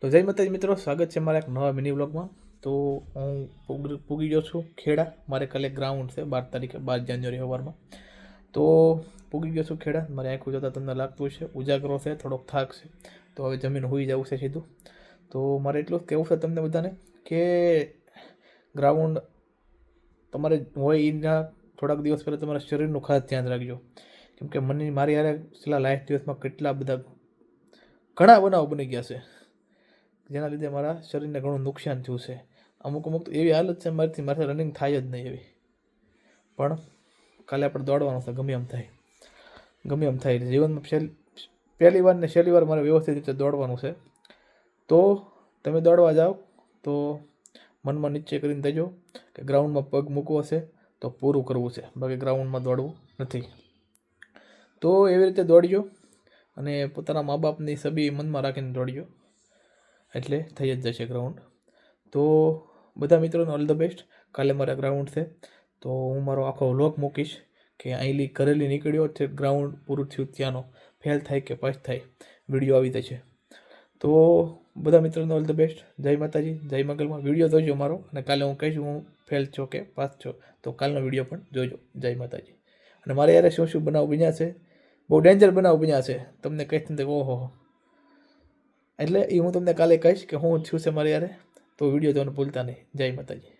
તો જય માતાજી મિત્રો, સ્વાગત છે મારા એક નવા મિની વ્લોગમાં। તો હું પૂગી ગયો છું ખેડા। મારે કાલે ગ્રાઉન્ડ છે 12 તારીખે, 12 જાન્યુઆરી સવારમાં। તો પૂગી ગયો છું ખેડા। મારે આંખું જોતાં તમને લાગતું છે ઉજાગરો છે, થોડોક થાક છે, તો હવે જમીન હોઈ જવું છે સીધું। તો મારે એટલું જ કહેવું છે તમને બધાને કે ગ્રાઉન્ડ તમારે હોય એના થોડાક દિવસ પહેલાં તમારા શરીરનું ખાસ ધ્યાન રાખજો, કેમ કે મારી યારે છેલ્લા લાસ્ટ દિવસમાં કેટલા બધા ઘણા બનાવ બની ગયા છે, જેના લીધે મારા શરીરને ઘણું નુકસાન થયું છે। અમુક તો એવી હાલત છે મારાથી રનિંગ થાય જ નહીં એવી। પણ કાલે આપણે દોડવાનું છે, ગમે એમ થાય જીવનમાં પહેલી વાર ને છેલ્લી વાર મારે વ્યવસ્થિત રીતે દોડવાનું છે। તો તમે દોડવા જાઓ તો મનમાં નિશ્ચય કરીને દેજો કે ગ્રાઉન્ડમાં પગ મૂકવો છે તો પૂરું કરવું છે, બાકી ગ્રાઉન્ડમાં દોડવું નથી। તો એવી રીતે દોડજો અને પોતાના મા બાપની છબી મનમાં રાખીને દોડજો, એટલે થઈ જ જશે ગ્રાઉન્ડ। તો બધા મિત્રોને ઓલ ધ બેસ્ટ। કાલે મારા ગ્રાઉન્ડ છે, તો હું મારો આખો વ્લોગ મૂકીશ કે અહીંથી ઘરેલી નીકળ્યો છે, ગ્રાઉન્ડ પૂરું થયું ત્યાંનો, ફેલ થાય કે પાસ થાય વિડીયો આવી જશે। તો બધા મિત્રોને ઓલ ધ બેસ્ટ। જય માતાજી, જય મંગલમાં। વિડીયો જોજો મારો, અને કાલે હું કહીશ હું ફેલ છો કે પાસ છો, તો કાલનો વિડીયો પણ જોજો। જય માતાજી। અને મારે યારે શું બનાવ બન્યા છે, બહુ ડેન્જર બનાવ બન્યા છે, તમને કહીશ ને ઓહો, એટલે એ હું તમને કાલે કહીશ કે હું થયું છે મારે યારે। તો વિડીયો જોવાનું ભૂલતા નહીં। જય માતાજી।